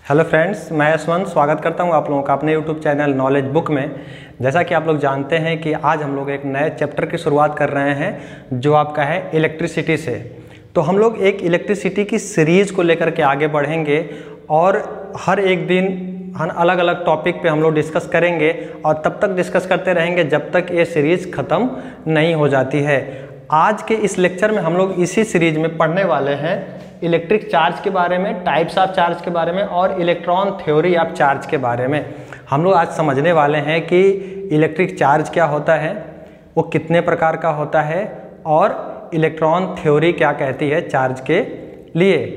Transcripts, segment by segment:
Hello friends, मैं यशवंत स्वागत करता हूं आप लोगों का अपने यूट्यूब चैनल नॉलेज बुक में। जैसा कि आप लोग जानते हैं कि आज हम लोग एक नए चैप्टर की शुरुआत कर रहे हैं जो आपका है इलेक्ट्रिसिटी से। तो हम लोग एक इलेक्ट्रिसिटी की सीरीज़ को लेकर के आगे बढ़ेंगे और हर एक दिन हम अलग अलग टॉपिक पे हम लोग डिस्कस करेंगे और तब तक डिस्कस करते रहेंगे जब तक ये सीरीज़ ख़त्म नहीं हो जाती है। आज के इस लेक्चर में हम लोग इसी सीरीज में पढ़ने वाले हैं इलेक्ट्रिक चार्ज के बारे में, टाइप्स ऑफ चार्ज के बारे में और इलेक्ट्रॉन थ्योरी ऑफ चार्ज के बारे में। हम लोग आज समझने वाले हैं कि इलेक्ट्रिक चार्ज क्या होता है, वो कितने प्रकार का होता है और इलेक्ट्रॉन थ्योरी क्या कहती है चार्ज के लिए।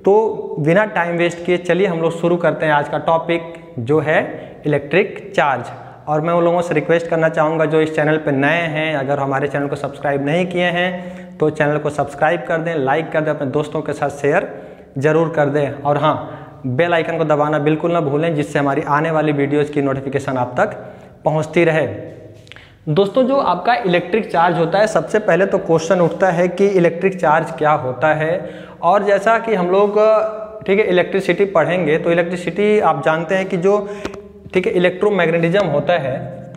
तो बिना टाइम वेस्ट किए चलिए हम लोग शुरू करते हैं आज का टॉपिक जो है इलेक्ट्रिक चार्ज। और मैं उन लोगों से रिक्वेस्ट करना चाहूँगा जो इस चैनल पर नए हैं, अगर हमारे चैनल को सब्सक्राइब नहीं किए हैं तो चैनल को सब्सक्राइब कर दें, लाइक कर दें, अपने दोस्तों के साथ शेयर ज़रूर कर दें और हाँ, बेल आइकन को दबाना बिल्कुल ना भूलें जिससे हमारी आने वाली वीडियोज़ की नोटिफिकेशन आप तक पहुँचती रहे। दोस्तों, जो आपका इलेक्ट्रिक चार्ज होता है, सबसे पहले तो क्वेश्चन उठता है कि इलेक्ट्रिक चार्ज क्या होता है। और जैसा कि हम लोग ठीक है इलेक्ट्रिसिटी पढ़ेंगे तो इलेक्ट्रिसिटी आप जानते हैं कि जो ठीक है इलेक्ट्रोमैग्नेटिज्म होता है,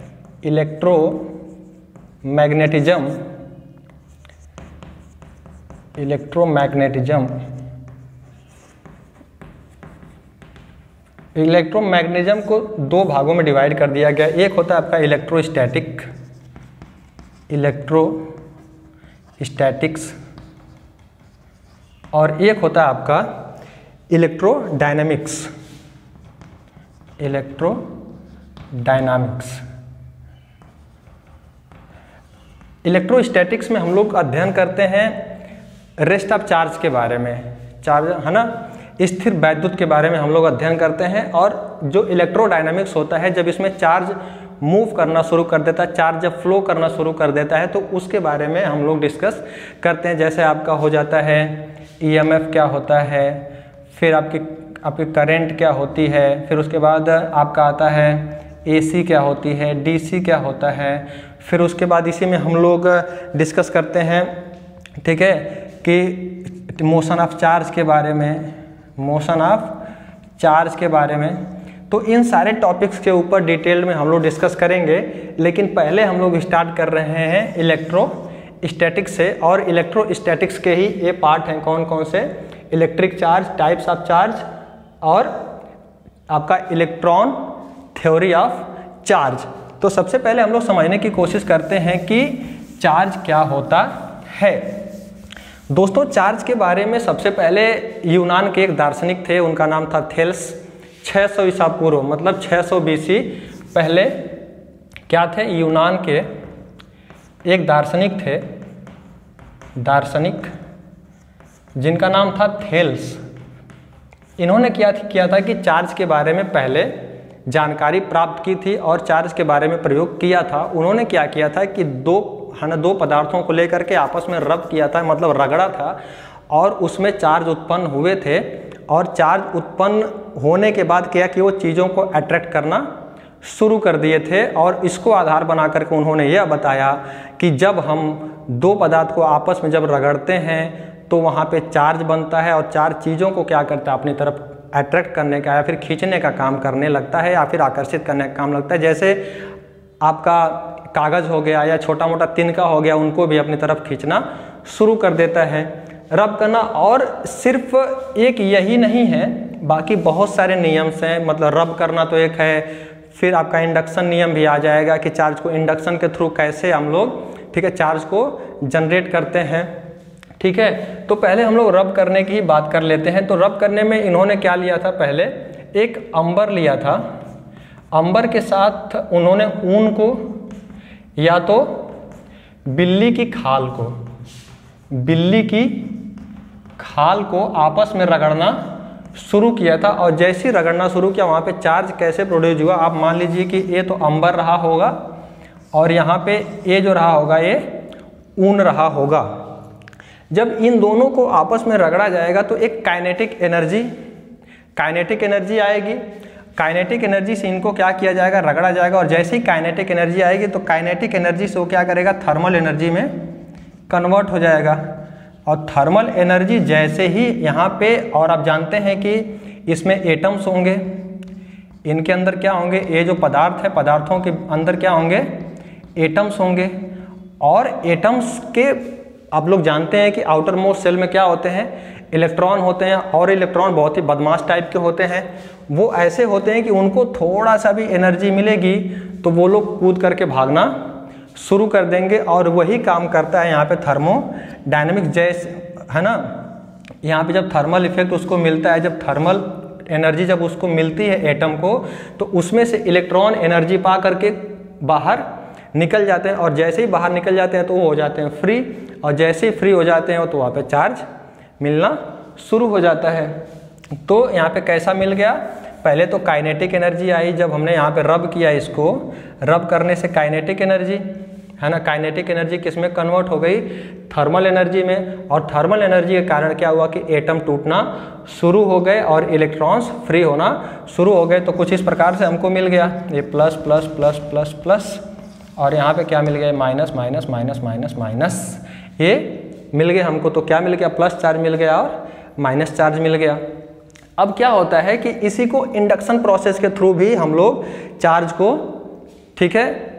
इलेक्ट्रोमैग्नेटिज्म को दो भागों में डिवाइड कर दिया गया। एक होता है आपका इलेक्ट्रोस्टैटिक्स और एक होता है आपका इलेक्ट्रोडायनामिक्स। इलेक्ट्रोस्टैटिक्स में हम लोग अध्ययन करते हैं रेस्ट ऑफ चार्ज के बारे में, चार्ज है ना, स्थिर वैद्युत के बारे में हम लोग अध्ययन करते हैं। और जो इलेक्ट्रोडायनामिक्स होता है, जब इसमें चार्ज मूव करना शुरू कर देता है, चार्ज जब फ्लो करना शुरू कर देता है तो उसके बारे में हम लोग डिस्कस करते हैं। जैसे आपका हो जाता है ईएमएफ क्या होता है, फिर आपकी करंट क्या होती है, फिर उसके बाद आपका आता है एसी क्या होती है, डीसी क्या होता है। फिर उसके बाद इसी में हम लोग डिस्कस करते हैं ठीक है कि मोशन ऑफ चार्ज के बारे में, तो इन सारे टॉपिक्स के ऊपर डिटेल में हम लोग डिस्कस करेंगे। लेकिन पहले हम लोग स्टार्ट कर रहे हैं इलेक्ट्रोस्टैटिक्स से। और इलेक्ट्रोस्टैटिक्स के ही ये पार्ट हैं कौन कौन से, electric charge, types of charge और आपका इलेक्ट्रॉन थ्योरी ऑफ चार्ज। तो सबसे पहले हम लोग समझने की कोशिश करते हैं कि चार्ज क्या होता है। दोस्तों, चार्ज के बारे में सबसे पहले यूनान के एक दार्शनिक थे, उनका नाम था थेल्स। 600 ईसा पूर्व मतलब 600 बीसी पहले क्या थे, यूनान के एक दार्शनिक जिनका नाम था थेल्स। इन्होंने किया था कि चार्ज के बारे में पहले जानकारी प्राप्त की थी और चार्ज के बारे में प्रयोग किया था। उन्होंने क्या किया था कि दो पदार्थों को लेकर के आपस में रब किया था, मतलब रगड़ा था और उसमें चार्ज उत्पन्न हुए थे। और चार्ज उत्पन्न होने के बाद क्या कि वो चीज़ों को अट्रैक्ट करना शुरू कर दिए थे। और इसको आधार बना करके उन्होंने यह बताया कि जब हम दो पदार्थ को आपस में जब रगड़ते हैं तो वहाँ पे चार्ज बनता है और चार्ज चीज़ों को क्या करता है, अपनी तरफ अट्रैक्ट करने का या फिर खींचने का काम करने लगता है या फिर आकर्षित करने का काम लगता है। जैसे आपका कागज़ हो गया या छोटा मोटा तिनका हो गया, उनको भी अपनी तरफ खींचना शुरू कर देता है, रब करना। और सिर्फ एक यही नहीं है, बाकी बहुत सारे नियम्स हैं। मतलब रब करना तो एक है, फिर आपका इंडक्शन नियम भी आ जाएगा कि चार्ज को इंडक्शन के थ्रू कैसे हम लोग ठीक है चार्ज को जनरेट करते हैं। ठीक है, तो पहले हम लोग रब करने की ही बात कर लेते हैं। तो रब करने में इन्होंने क्या लिया था, पहले एक अंबर लिया था। अंबर के साथ उन्होंने ऊन को या तो बिल्ली की खाल को आपस में रगड़ना शुरू किया था। और जैसे ही रगड़ना शुरू किया, वहाँ पे चार्ज कैसे प्रोड्यूस हुआ, आप मान लीजिए कि ये तो अंबर रहा होगा और यहाँ पे ये जो रहा होगा ये ऊन रहा होगा। जब इन दोनों को आपस में रगड़ा जाएगा तो एक काइनेटिक एनर्जी आएगी। काइनेटिक एनर्जी से इनको क्या किया जाएगा, रगड़ा जाएगा। और जैसे ही काइनेटिक एनर्जी आएगी तो काइनेटिक एनर्जी से वो क्या करेगा, थर्मल एनर्जी में कन्वर्ट हो जाएगा। और थर्मल एनर्जी जैसे ही यहाँ पे, और आप जानते हैं कि इसमें एटम्स होंगे, इनके अंदर क्या होंगे, ये जो पदार्थ है पदार्थों के अंदर क्या होंगे, एटम्स होंगे। और एटम्स के आप लोग जानते हैं कि आउटर मोस्ट सेल में क्या होते हैं, इलेक्ट्रॉन होते हैं, और इलेक्ट्रॉन बहुत ही बदमाश टाइप के होते हैं। वो ऐसे होते हैं कि उनको थोड़ा सा भी एनर्जी मिलेगी तो वो लोग कूद करके भागना शुरू कर देंगे, और वही काम करता है यहाँ पे थर्मोडायनेमिक्स जैसे, है ना। यहाँ पे जब थर्मल इफेक्ट उसको मिलता है, जब थर्मल एनर्जी जब उसको मिलती है एटम को, तो उसमें से इलेक्ट्रॉन एनर्जी पा करके बाहर निकल जाते हैं, और जैसे ही बाहर निकल जाते हैं तो वो हो जाते हैं फ्री, और जैसे ही फ्री हो जाते हैं तो वहाँ पे चार्ज मिलना शुरू हो जाता है। तो यहाँ पे कैसा मिल गया, पहले तो काइनेटिक एनर्जी आई, जब हमने यहाँ पे रब किया, इसको रब करने से काइनेटिक एनर्जी, है ना, काइनेटिक एनर्जी किस में कन्वर्ट हो गई, थर्मल एनर्जी में। और थर्मल एनर्जी के कारण क्या हुआ कि एटम टूटना शुरू हो गए और इलेक्ट्रॉन्स फ्री होना शुरू हो गए। तो कुछ इस प्रकार से हमको मिल गया, ये plus plus plus plus plus, और यहाँ पे क्या मिल गया, minus minus minus minus minus, ये मिल गया हमको। तो क्या मिल गया, प्लस चार्ज मिल गया और माइनस चार्ज मिल गया। अब क्या होता है कि इसी को इंडक्शन प्रोसेस के थ्रू भी हम लोग चार्ज को, ठीक है,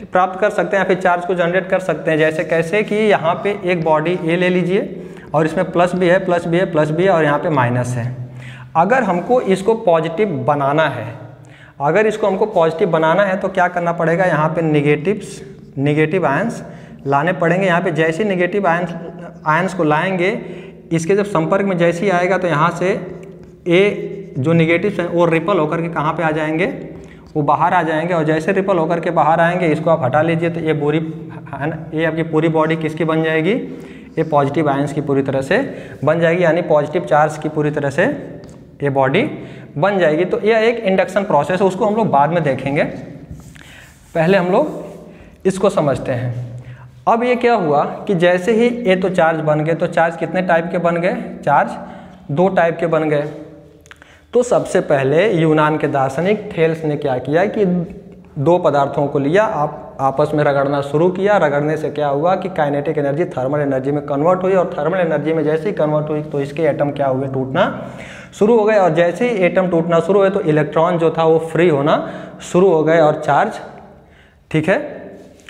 प्राप्त कर सकते हैं, या फिर चार्ज को जनरेट कर सकते हैं। जैसे कैसे कि यहाँ पे एक बॉडी ए ले लीजिए, और इसमें प्लस भी है, प्लस भी है, प्लस भी है, और यहाँ पे माइनस है। अगर हमको इसको पॉजिटिव बनाना है, अगर इसको हमको पॉजिटिव बनाना है तो क्या करना पड़ेगा, यहाँ पे निगेटिव आयंस लाने पड़ेंगे। यहाँ पे जैसे निगेटिव आयंस को लाएंगे, इसके जब संपर्क में जैसे ही आएगा तो यहाँ से ए जो निगेटिव है वो रिपल होकर के कहाँ पे आ जाएंगे, वो बाहर आ जाएंगे। और जैसे रिपल होकर के बाहर आएंगे, इसको आप हटा लीजिए तो ये पूरी, है ना, ये आपकी पूरी बॉडी किसकी बन जाएगी, ये पॉजिटिव आयंस की पूरी तरह से बन जाएगी, यानी पॉजिटिव चार्ज की पूरी तरह से ये बॉडी बन जाएगी। तो यह एक इंडक्शन प्रोसेस है, उसको हम लोग बाद में देखेंगे, पहले हम लोग इसको समझते हैं। अब ये क्या हुआ कि जैसे ही ये तो चार्ज बन गए, तो चार्ज कितने टाइप के बन गए, चार्ज 2 टाइप के बन गए। तो सबसे पहले यूनान के दार्शनिक थेल्स ने क्या किया कि 2 पदार्थों को लिया, आप आपस में रगड़ना शुरू किया। रगड़ने से क्या हुआ कि काइनेटिक एनर्जी थर्मल एनर्जी में कन्वर्ट हुई, और थर्मल एनर्जी में जैसे ही कन्वर्ट हुई तो इसके एटम क्या हुए, टूटना शुरू हो गए। और जैसे ही एटम टूटना शुरू हुए तो इलेक्ट्रॉन जो था वो फ्री होना शुरू हो गए, और चार्ज, ठीक है,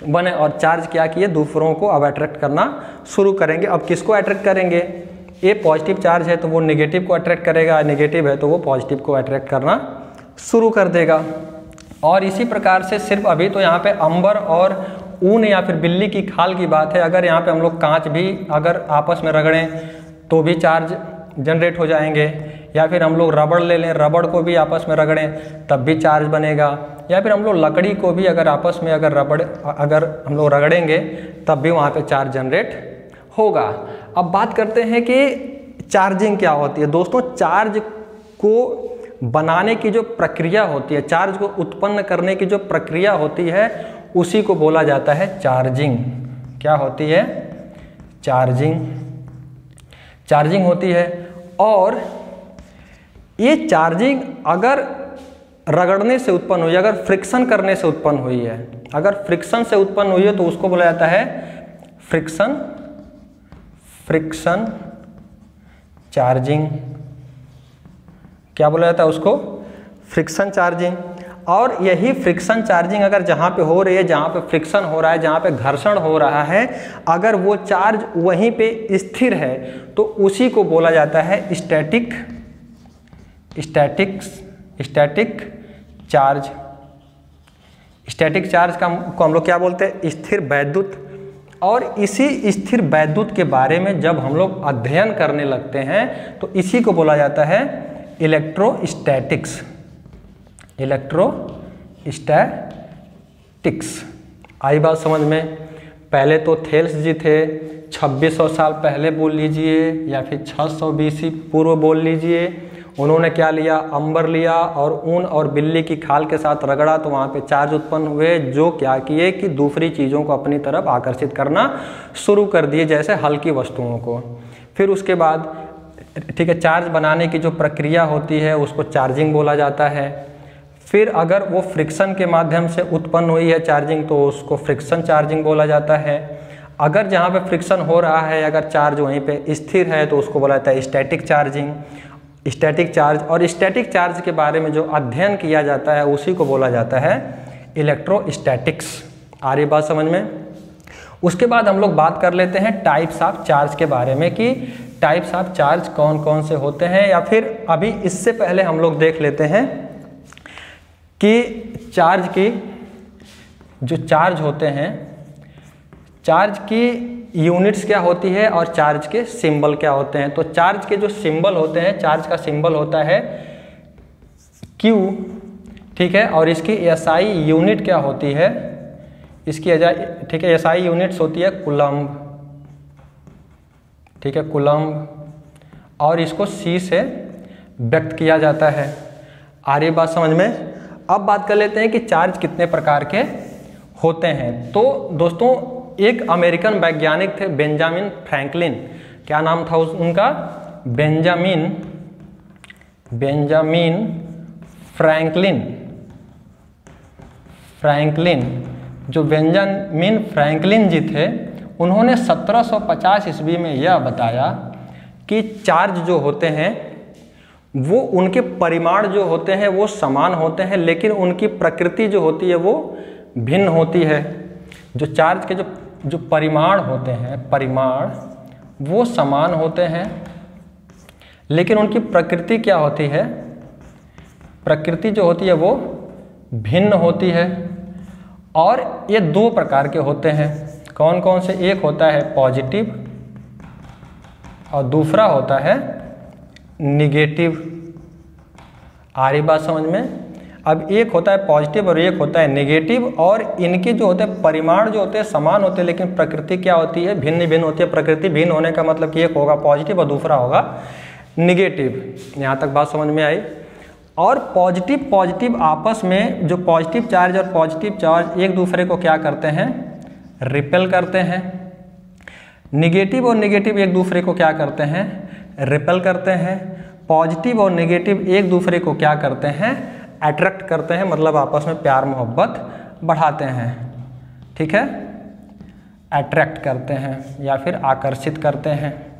बने। और चार्ज क्या किए, दूसरों को अब अट्रैक्ट करना शुरू करेंगे। अब किसको अट्रैक्ट करेंगे, ये पॉजिटिव चार्ज है तो वो नेगेटिव को अट्रैक्ट करेगा, नेगेटिव है तो वो पॉजिटिव को अट्रैक्ट करना शुरू कर देगा। और इसी प्रकार से सिर्फ अभी तो यहाँ पे अंबर और ऊन या फिर बिल्ली की खाल की बात है। अगर यहाँ पे हम लोग कांच भी अगर आपस में रगड़ें तो भी चार्ज जनरेट हो जाएंगे, या फिर हम लोग रबड़ ले लें, रबड़ को भी आपस में रगड़ें तब भी चार्ज बनेगा, या फिर हम लोग लकड़ी को भी अगर आपस में अगर हम लोग रगड़ेंगे तब भी वहाँ पे चार्ज जनरेट होगा। अब बात करते हैं कि चार्जिंग क्या होती है। दोस्तों, चार्ज को बनाने की जो प्रक्रिया होती है, चार्ज को उत्पन्न करने की जो प्रक्रिया होती है, उसी को बोला जाता है चार्जिंग। क्या होती है, चार्जिंग होती है। और ये चार्जिंग अगर रगड़ने से उत्पन्न हुई, अगर फ्रिक्शन करने से उत्पन्न हुई है, अगर फ्रिक्शन से उत्पन्न हुई है तो उसको बोला जाता है फ्रिक्शन चार्जिंग। क्या बोला जाता है उसको, फ्रिक्शन चार्जिंग। और यही फ्रिक्शन चार्जिंग अगर जहाँ पे हो रही है, जहाँ पे फ्रिक्शन हो रहा है, जहाँ पे घर्षण हो रहा है, अगर वो चार्ज वहीं पे स्थिर है तो उसी को बोला जाता है स्टैटिक चार्ज। स्टैटिक चार्ज को हम लोग क्या बोलते हैं, स्थिर वैद्युत। और इसी स्थिर वैद्युत के बारे में जब हम लोग अध्ययन करने लगते हैं तो इसी को बोला जाता है इलेक्ट्रोस्टैटिक्स। आई बात समझ में। पहले तो थेल्स जी थे, 2600 साल पहले बोल लीजिए या फिर 600 BC पूर्व बोल लीजिए। उन्होंने क्या लिया, अंबर लिया और ऊन और बिल्ली की खाल के साथ रगड़ा तो वहाँ पे चार्ज उत्पन्न हुए, जो क्या किए कि दूसरी चीज़ों को अपनी तरफ आकर्षित करना शुरू कर दिए, जैसे हल्की वस्तुओं को। फिर उसके बाद, ठीक है, चार्ज बनाने की जो प्रक्रिया होती है उसको चार्जिंग बोला जाता है। फिर अगर वो फ्रिक्शन के माध्यम से उत्पन्न हुई है चार्जिंग तो उसको फ्रिक्शन चार्जिंग बोला जाता है। अगर जहाँ पे फ्रिक्शन हो रहा है, अगर चार्ज वहीं पे स्थिर है तो उसको बोला जाता है स्टैटिक चार्जिंग। स्टैटिक चार्ज, और स्टैटिक चार्ज के बारे में जो अध्ययन किया जाता है उसी को बोला जाता है इलेक्ट्रोस्टैटिक्स। आ रही बात समझ में? उसके बाद हम लोग बात कर लेते हैं टाइप्स ऑफ चार्ज के बारे में कि टाइप्स ऑफ चार्ज कौन कौन से होते हैं, या फिर अभी इससे पहले हम लोग देख लेते हैं कि चार्ज की जो चार्ज होते हैं, चार्ज की यूनिट्स क्या होती है और चार्ज के सिंबल क्या होते हैं। तो चार्ज के जो सिंबल होते हैं, चार्ज का सिंबल होता है Q, ठीक है, और इसकी SI यूनिट क्या होती है, इसकी ठीक है SI यूनिट्स होती है कूलम्ब, ठीक है, कूलम्ब, और इसको C से व्यक्त किया जाता है। आ रही बात समझ में? अब बात कर लेते हैं कि चार्ज कितने प्रकार के होते हैं। तो दोस्तों एक अमेरिकन वैज्ञानिक थे बेंजामिन फ्रैंकलिन, क्या नाम था उनका? Benjamin Franklin. जो बेंजामिन फ्रैंकलिन जी थे, उन्होंने 1750 ईस्वी में यह बताया कि चार्ज जो होते हैं वो उनके परिमाण जो होते हैं वो समान होते हैं, लेकिन उनकी प्रकृति जो होती है वो भिन्न होती है। जो चार्ज के जो परिमाण होते हैं, परिमाण वो समान होते हैं, लेकिन उनकी प्रकृति क्या होती है, प्रकृति जो होती है वो भिन्न होती है। और ये दो प्रकार के होते हैं। कौन कौन से? एक होता है पॉजिटिव और दूसरा होता है निगेटिव। आ रही बात समझ में? अब एक होता है पॉजिटिव और एक होता है नेगेटिव, और इनके जो होते हैं परिमाण जो होते हैं समान होते हैं, लेकिन प्रकृति क्या होती है, भिन्न भिन्न होती है। प्रकृति भिन्न होने का मतलब कि एक होगा पॉजिटिव और दूसरा होगा निगेटिव। यहाँ तक बात समझ में आई? और पॉजिटिव आपस में, जो पॉजिटिव चार्ज और पॉजिटिव चार्ज एक दूसरे को क्या करते हैं, रिपेल करते हैं। निगेटिव और नेगेटिव एक दूसरे को क्या करते हैं, रिपेल करते हैं। पॉजिटिव और नेगेटिव एक दूसरे को क्या करते हैं, अट्रैक्ट करते हैं, मतलब आपस में प्यार मोहब्बत बढ़ाते हैं। ठीक है, अट्रैक्ट करते हैं या फिर आकर्षित करते हैं।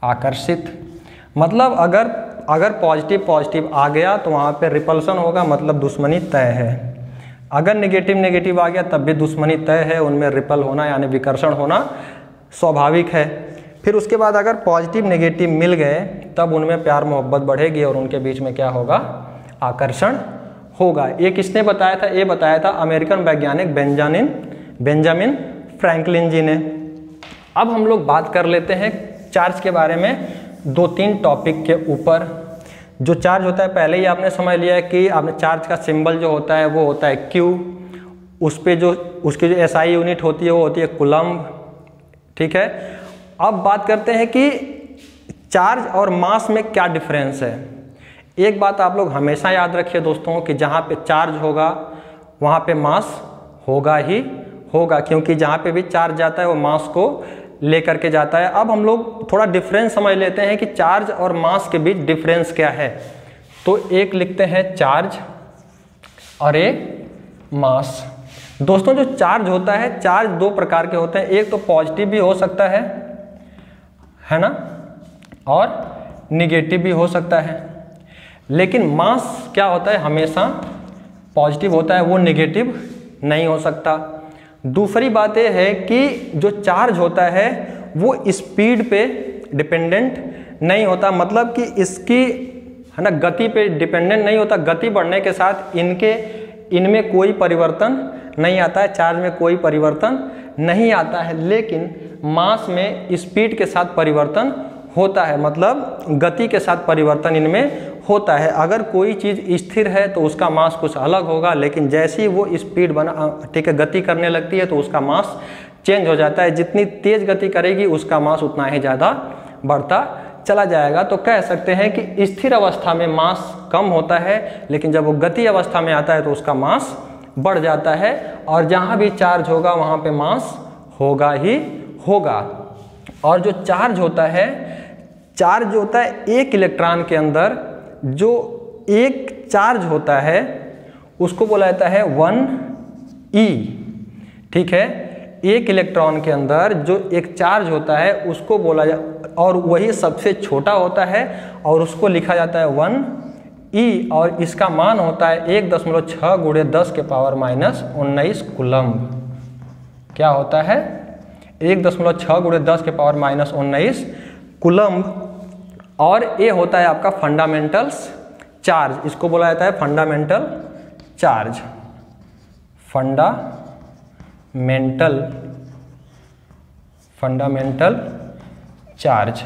आकर्षित मतलब अगर पॉजिटिव आ गया तो वहाँ पे रिपल्सन होगा, मतलब दुश्मनी तय है। अगर नेगेटिव आ गया तब भी दुश्मनी तय है, उनमें रिपल होना यानी विकर्षण होना स्वाभाविक है। फिर उसके बाद अगर पॉजिटिव नेगेटिव मिल गए तब उनमें प्यार मोहब्बत बढ़ेगी और उनके बीच में क्या होगा, आकर्षण होगा। ये किसने बताया था? ये बताया था अमेरिकन वैज्ञानिक बेंजामिन फ्रैंकलिन जी ने। अब हम लोग बात कर लेते हैं चार्ज के बारे में 2-3 टॉपिक के ऊपर। जो चार्ज होता है पहले ही आपने समझ लिया है कि आपने चार्ज का सिंबल जो होता है वो होता है Q, उस पे जो उसकी जो SI यूनिट होती है वो होती है कूलम्ब। ठीक है, अब बात करते हैं कि चार्ज और मास में क्या डिफरेंस है। एक बात आप लोग हमेशा याद रखिए दोस्तों कि जहाँ पे चार्ज होगा वहाँ पे मास होगा ही होगा, क्योंकि जहाँ पे भी चार्ज जाता है वो मास को लेकर के जाता है। अब हम लोग थोड़ा डिफरेंस समझ लेते हैं कि चार्ज और मास के बीच डिफरेंस क्या है। तो एक लिखते हैं चार्ज और एक मास। दोस्तों जो चार्ज होता है, चार्ज 2 प्रकार के होते हैं, एक तो पॉजिटिव भी हो सकता है ना, और निगेटिव भी हो सकता है। लेकिन मास क्या होता है, हमेशा पॉजिटिव होता है, वो निगेटिव नहीं हो सकता। दूसरी बात यह है कि जो चार्ज होता है वो स्पीड पे डिपेंडेंट नहीं होता, मतलब कि इसकी है ना गति पे डिपेंडेंट नहीं होता। गति बढ़ने के साथ इनमें कोई परिवर्तन नहीं आता है, चार्ज में कोई परिवर्तन नहीं आता है। लेकिन मास में स्पीड के साथ परिवर्तन होता है, मतलब गति के साथ परिवर्तन इनमें होता है। अगर कोई चीज़ स्थिर है तो उसका मास कुछ अलग होगा, लेकिन जैसे ही वो स्पीड ठीक है गति करने लगती है तो उसका मास चेंज हो जाता है। जितनी तेज गति करेगी उसका मास उतना ही ज़्यादा बढ़ता चला जाएगा। तो कह सकते हैं कि स्थिर अवस्था में मास कम होता है, लेकिन जब वो गति अवस्था में आता है तो उसका मास बढ़ जाता है। और जहाँ भी चार्ज होगा वहाँ पे मास होगा ही होगा। और जो चार्ज होता है, चार्ज होता है एक इलेक्ट्रॉन के अंदर जो एक चार्ज होता है उसको बोला जाता है 1e। ठीक है, एक इलेक्ट्रॉन के अंदर जो एक चार्ज होता है उसको बोला और वही सबसे छोटा होता है और उसको लिखा जाता है 1e और इसका मान होता है 1.6 × 10⁻⁻19 कूलम्ब। क्या होता है? 1.6 × 10⁻⁻19 कूलम्ब। और ये होता है आपका फंडामेंटल्स चार्ज, इसको बोला जाता है फंडामेंटल चार्ज। फंडामेंटल चार्ज,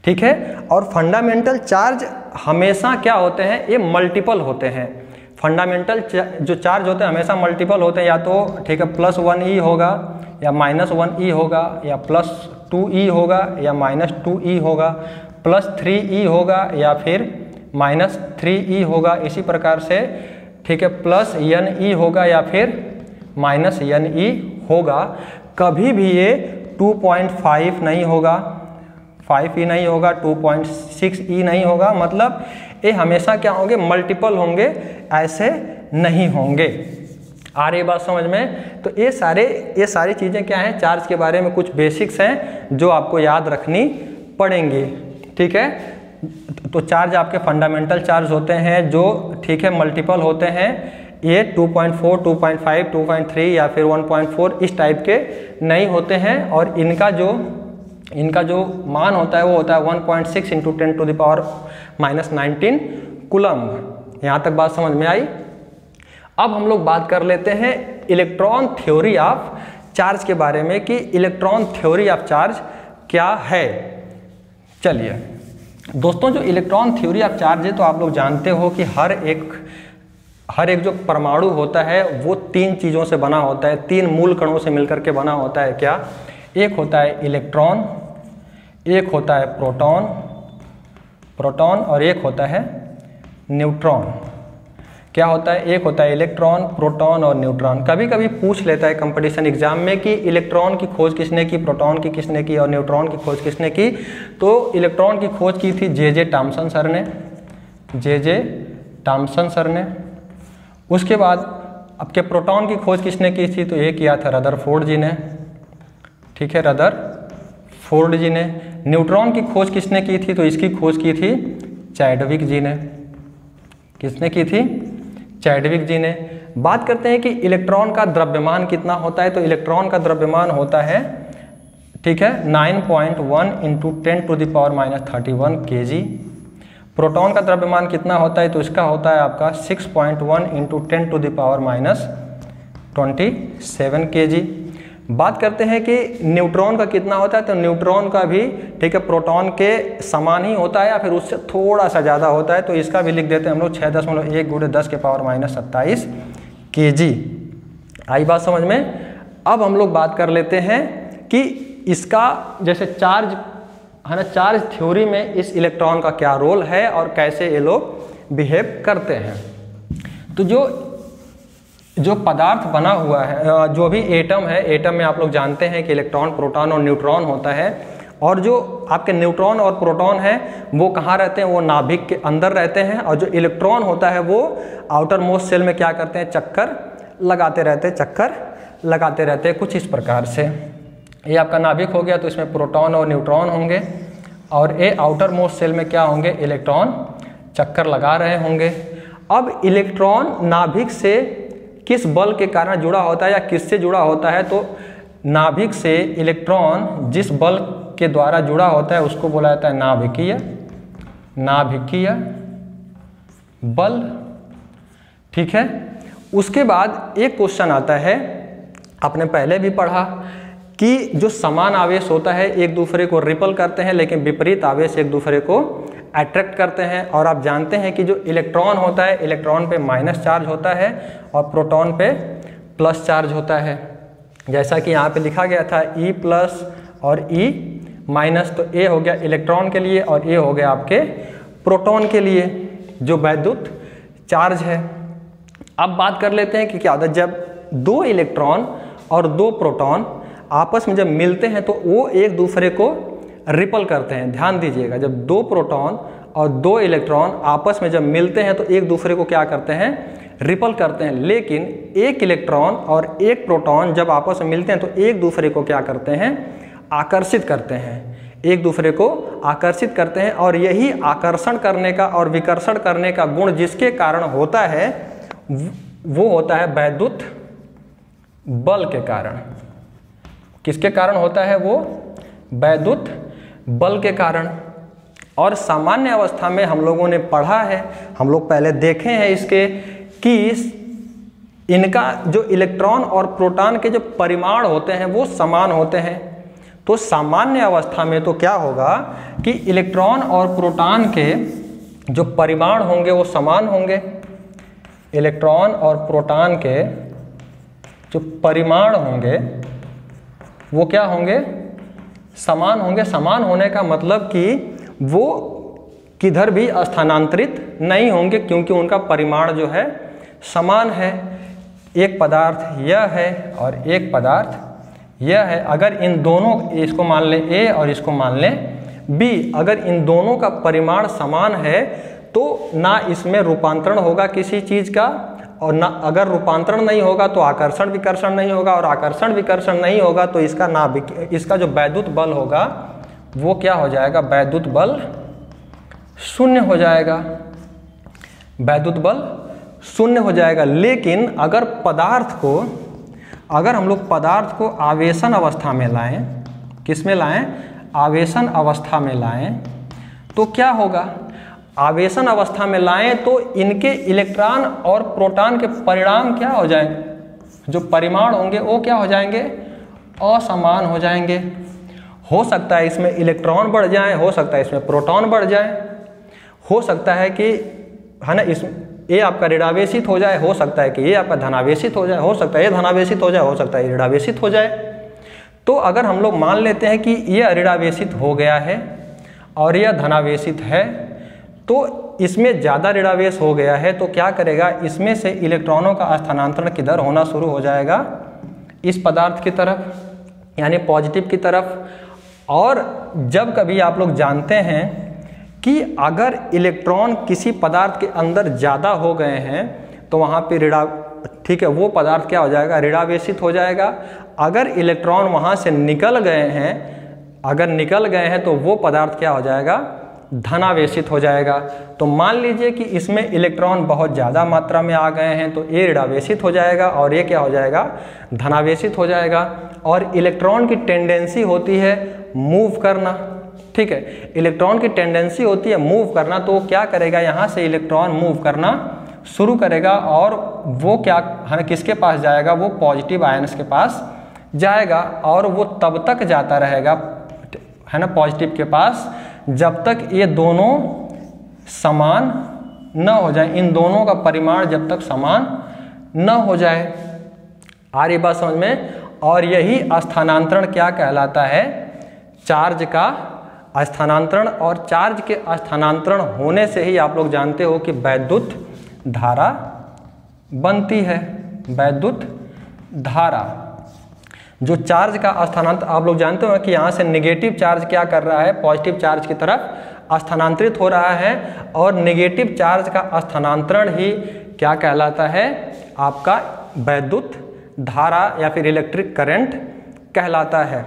ठीक है। और फंडामेंटल चार्ज हमेशा क्या होते हैं? ये मल्टीपल होते हैं। फंडामेंटल जो चार्ज होते हैं हमेशा मल्टीपल होते हैं, या तो ठीक है +1e होगा या -1e होगा या +2e होगा या -2e होगा, +3e होगा या फिर -3e होगा, इसी प्रकार से ठीक है +ne होगा या फिर -ne होगा। कभी भी ये 2.5 नहीं होगा, 5e नहीं होगा, 2.6e नहीं होगा, मतलब ये हमेशा क्या होंगे? मल्टीपल होंगे, ऐसे नहीं होंगे। आ रही बात समझ में? तो ये सारी चीज़ें क्या हैं? चार्ज के बारे में कुछ बेसिक्स हैं जो आपको याद रखनी पड़ेंगी, ठीक है। तो चार्ज आपके फंडामेंटल चार्ज होते हैं जो ठीक है मल्टीपल होते हैं। ये 2.4, 2.5, 2.3 या फिर 1.4 इस टाइप के नहीं होते हैं। और इनका जो मान होता है वो होता है 1.6 × 10⁻⁻19 कूलम्ब। यहाँ तक बात समझ में आई? अब हम लोग बात कर लेते हैं इलेक्ट्रॉन थ्योरी ऑफ चार्ज के बारे में कि इलेक्ट्रॉन थ्योरी ऑफ चार्ज क्या है। चलिए दोस्तों, जो इलेक्ट्रॉन थ्योरी ऑफ चार्ज है तो आप लोग जानते हो कि हर एक जो परमाणु होता है वो 3 चीज़ों से बना होता है, 3 मूल कणों से मिलकर के बना होता है। क्या? एक होता है इलेक्ट्रॉन, एक होता है प्रोटॉन और एक होता है न्यूट्रॉन। क्या होता है? एक होता है इलेक्ट्रॉन, प्रोटॉन और न्यूट्रॉन। कभी कभी पूछ लेता है कंपटीशन एग्जाम में कि इलेक्ट्रॉन की खोज किसने की, प्रोटॉन की किसने की और न्यूट्रॉन की खोज किसने की। तो इलेक्ट्रॉन की खोज की थी जे टॉमसन सर ने। उसके बाद आपके प्रोटॉन की खोज किसने की थी? तो ये किया था रदरफोर्ड जी ने, ठीक है, रदरफोर्ड जी ने। न्यूट्रॉन की खोज किसने की थी? तो इसकी खोज की थी चैडविक जी ने। किसने की थी? चैडविक जी ने। बात करते हैं कि इलेक्ट्रॉन का द्रव्यमान कितना होता है। तो इलेक्ट्रॉन का द्रव्यमान होता है ठीक है 9.1 × 10⁻⁻31 kg। प्रोटॉन का द्रव्यमान कितना होता है? तो इसका होता है आपका 6.1 × 10⁻27 kg। बात करते हैं कि न्यूट्रॉन का कितना होता है। तो न्यूट्रॉन का भी ठीक है प्रोटॉन के समान ही होता है या फिर उससे थोड़ा सा ज़्यादा होता है। तो इसका भी लिख देते हैं हम लोग 6.1 × 10⁻27 kg। आई बात समझ में? अब हम लोग बात कर लेते हैं कि इसका जैसे चार्ज है ना, चार्ज थ्योरी में इस इलेक्ट्रॉन का क्या रोल है और कैसे ये लोग बिहेव करते हैं। तो जो पदार्थ बना हुआ है, जो भी एटम है, एटम में आप लोग जानते हैं कि इलेक्ट्रॉन, प्रोटॉन और न्यूट्रॉन होता है। और जो आपके न्यूट्रॉन और प्रोटॉन है वो कहाँ रहते हैं? वो नाभिक के अंदर रहते हैं। और जो इलेक्ट्रॉन होता है वो आउटर मोस्ट सेल में क्या करते हैं? चक्कर लगाते रहते हैं कुछ इस प्रकार से। ये आपका नाभिक हो गया, तो इसमें प्रोटॉन और न्यूट्रॉन होंगे और ये आउटर मोस्ट सेल में क्या होंगे? इलेक्ट्रॉन चक्कर लगा रहे होंगे। अब इलेक्ट्रॉन नाभिक से किस बल के कारण जुड़ा होता है या किससे जुड़ा होता है? तो नाभिक से इलेक्ट्रॉन जिस बल के द्वारा जुड़ा होता है उसको बोला जाता है नाभिकीय बल, ठीक है। उसके बाद एक क्वेश्चन आता है, आपने पहले भी पढ़ा कि जो समान आवेश होता है एक दूसरे को रिपल करते हैं, लेकिन विपरीत आवेश एक दूसरे को अट्रैक्ट करते हैं। और आप जानते हैं कि जो इलेक्ट्रॉन होता है, इलेक्ट्रॉन पे माइनस चार्ज होता है और प्रोटॉन पे प्लस चार्ज होता है। जैसा कि यहाँ पे लिखा गया था E+ और E-। तो A हो गया इलेक्ट्रॉन के लिए और A हो गया आपके प्रोटॉन के लिए, जो वैद्युत चार्ज है। अब बात कर लेते हैं कि क्या होता है जब 2 इलेक्ट्रॉन और 2 प्रोटॉन आपस में जब मिलते हैं तो वो एक दूसरे को रिपल करते हैं। ध्यान दीजिएगा, जब 2 प्रोटॉन और 2 इलेक्ट्रॉन आपस में जब मिलते हैं तो एक दूसरे को क्या करते हैं? रिपल करते हैं, लेकिन एक इलेक्ट्रॉन और एक प्रोटॉन जब आपस में मिलते हैं तो एक दूसरे को क्या करते हैं, आकर्षित करते हैं, एक दूसरे को आकर्षित करते हैं। और यही आकर्षण करने का और विकर्षण करने का गुण जिसके कारण होता है वो होता है वैद्युत बल के कारण। किसके कारण होता है वो? वैद्युत बल के कारण। और सामान्य अवस्था में हम लोगों ने पढ़ा है, हम लोग पहले देखे हैं इसके कि इनका जो इलेक्ट्रॉन और प्रोटॉन के जो परिमाण होते हैं वो समान होते हैं। तो सामान्य अवस्था में तो क्या होगा कि इलेक्ट्रॉन और प्रोटॉन के जो परिमाण होंगे वो समान होंगे। इलेक्ट्रॉन और प्रोटॉन के जो परिमाण होंगे वो क्या होंगे? समान होंगे। समान होने का मतलब कि वो किधर भी स्थानांतरित नहीं होंगे, क्योंकि उनका परिमाण जो है समान है। एक पदार्थ यह है और एक पदार्थ यह है। अगर इन दोनों, इसको मान लें A और इसको मान लें B, अगर इन दोनों का परिमाण समान है तो ना इसमें रूपांतरण होगा किसी चीज़ का, और ना अगर रूपांतरण नहीं होगा तो आकर्षण विकर्षण नहीं होगा, और आकर्षण विकर्षण नहीं होगा तो इसका जो वैद्युत बल होगा वो क्या हो जाएगा? वैद्युत बल शून्य हो जाएगा। वैद्युत बल शून्य हो जाएगा। लेकिन अगर हम लोग पदार्थ को आवेशन अवस्था में लाएं, किस में लाएं? आवेशन अवस्था में लाएं, तो क्या होगा? आवेशन अवस्था में लाएं तो इनके इलेक्ट्रॉन और प्रोटॉन के परिणाम क्या हो जाएंगे? जो परिमाण होंगे वो क्या हो जाएंगे? असमान हो जाएंगे। हो सकता है इसमें इलेक्ट्रॉन बढ़ जाए, हो सकता है इसमें प्रोटॉन बढ़ जाए, हो सकता है कि है ना ये आपका ऋणावेशित हो जाए, हो सकता है कि ये आपका धनावेशित हो जाए, हो सकता है ये धनावेशित हो जाए, हो सकता है ये ऋणावेशित हो जाए। तो अगर हम लोग मान लेते हैं कि ये ऋणावेशित हो गया है और यह धनावेशित है, तो इसमें ज़्यादा ऋणावेश हो गया है, तो क्या करेगा? इसमें से इलेक्ट्रॉनों का स्थानांतरण किधर होना शुरू हो जाएगा? इस पदार्थ की तरफ, यानी पॉजिटिव की तरफ। और जब कभी आप लोग जानते हैं कि अगर इलेक्ट्रॉन किसी पदार्थ के अंदर ज़्यादा हो गए हैं तो वहाँ पे ठीक है, वो पदार्थ क्या हो जाएगा? ऋणावेशित हो जाएगा। अगर इलेक्ट्रॉन वहाँ से निकल गए हैं, अगर निकल गए हैं तो वो पदार्थ क्या हो जाएगा? धनावेशित हो जाएगा। तो मान लीजिए कि इसमें इलेक्ट्रॉन बहुत ज़्यादा मात्रा में आ गए हैं तो ये ऋणावेशित हो जाएगा और ये क्या हो जाएगा? धनावेशित हो जाएगा। और इलेक्ट्रॉन की टेंडेंसी होती है मूव करना, ठीक है, इलेक्ट्रॉन की टेंडेंसी होती है मूव करना। तो क्या करेगा? यहाँ से इलेक्ट्रॉन मूव करना शुरू करेगा और वो क्या है, किसके पास जाएगा? वो पॉजिटिव आयन्स के पास जाएगा और वो तब तक जाता रहेगा, है ना, पॉजिटिव के पास, जब तक ये दोनों समान न हो जाए। इन दोनों का परिमाण जब तक समान न हो जाए। आ रही बात समझ में? और यही स्थानांतरण क्या कहलाता है? चार्ज का स्थानांतरण। और चार्ज के स्थानांतरण होने से ही आप लोग जानते हो कि वैद्युत धारा बनती है। वैद्युत धारा, जो चार्ज का स्थानांतरण, आप लोग जानते हो कि यहाँ से नेगेटिव चार्ज क्या कर रहा है? पॉजिटिव चार्ज की तरफ स्थानांतरित हो रहा है। और नेगेटिव चार्ज का स्थानांतरण ही क्या कहलाता है? आपका वैद्युत धारा या फिर इलेक्ट्रिक करंट कहलाता है।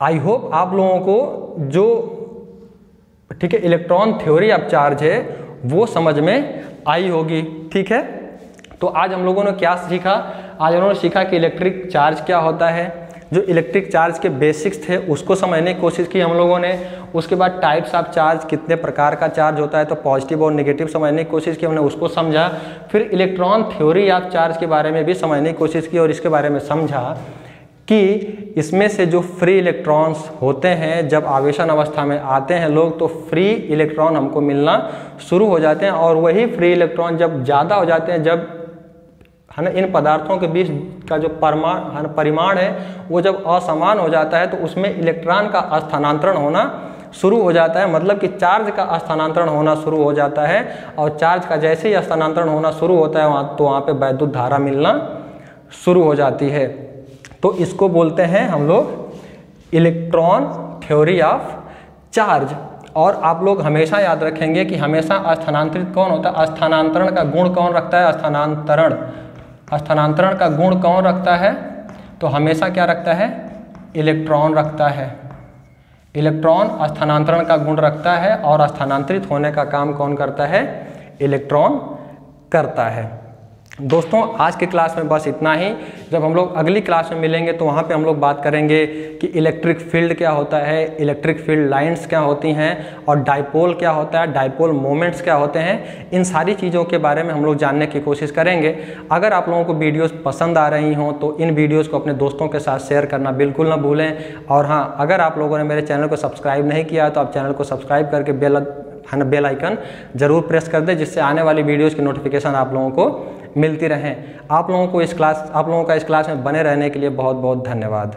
आई होप आप लोगों को जो ठीक है इलेक्ट्रॉन थ्योरी ऑफ चार्ज है वो समझ में आई होगी, ठीक है। तो आज हम लोगों ने क्या सीखा? आज हम लोगों ने सीखा कि इलेक्ट्रिक चार्ज क्या होता है, जो इलेक्ट्रिक चार्ज के बेसिक्स थे उसको समझने की कोशिश की हम लोगों ने। उसके बाद टाइप्स ऑफ चार्ज, कितने प्रकार का चार्ज होता है, तो पॉजिटिव और नेगेटिव समझने की कोशिश की हमने, उसको समझा। फिर इलेक्ट्रॉन थ्योरी ऑफ चार्ज के बारे में भी समझने की कोशिश की और इसके बारे में समझा कि इसमें से जो फ्री इलेक्ट्रॉन्स होते हैं, जब आवेशन अवस्था में आते हैं लोग तो फ्री इलेक्ट्रॉन हमको मिलना शुरू हो जाते हैं। और वही फ्री इलेक्ट्रॉन जब ज़्यादा हो जाते हैं, जब है ना इन पदार्थों के बीच का जो परिमाण है वो जब असमान हो जाता है तो उसमें इलेक्ट्रॉन का स्थानांतरण होना शुरू हो जाता है। मतलब कि चार्ज का स्थानांतरण होना शुरू हो जाता है। और चार्ज का जैसे ही स्थानांतरण होना शुरू होता है वहाँ पे वैद्युत धारा मिलना शुरू हो जाती है। तो इसको बोलते हैं हम लोग इलेक्ट्रॉन थ्योरी ऑफ चार्ज। और आप लोग हमेशा याद रखेंगे कि हमेशा स्थानांतरित कौन होता है, स्थानांतरण का गुण कौन रखता है, स्थानांतरण का गुण कौन रखता है, तो हमेशा क्या रखता है, इलेक्ट्रॉन रखता है। इलेक्ट्रॉन स्थानांतरण का गुण रखता है और स्थानांतरित होने का काम कौन करता है, इलेक्ट्रॉन करता है। दोस्तों आज की क्लास में बस इतना ही। जब हम लोग अगली क्लास में मिलेंगे तो वहाँ पे हम लोग बात करेंगे कि इलेक्ट्रिक फील्ड क्या होता है, इलेक्ट्रिक फील्ड लाइंस क्या होती हैं और डाइपोल क्या होता है, डाइपोल मोमेंट्स क्या होते हैं। इन सारी चीज़ों के बारे में हम लोग जानने की कोशिश करेंगे। अगर आप लोगों को वीडियोस पसंद आ रही हों तो इन वीडियोज़ को अपने दोस्तों के साथ शेयर करना बिल्कुल ना भूलें। और हाँ, अगर आप लोगों ने मेरे चैनल को सब्सक्राइब नहीं किया तो आप चैनल को सब्सक्राइब करके बेल आइकन ज़रूर प्रेस कर दें, जिससे आने वाली वीडियोज़ की नोटिफिकेशन आप लोगों को मिलती रहें। आप लोगों का इस क्लास में बने रहने के लिए बहुत बहुत धन्यवाद।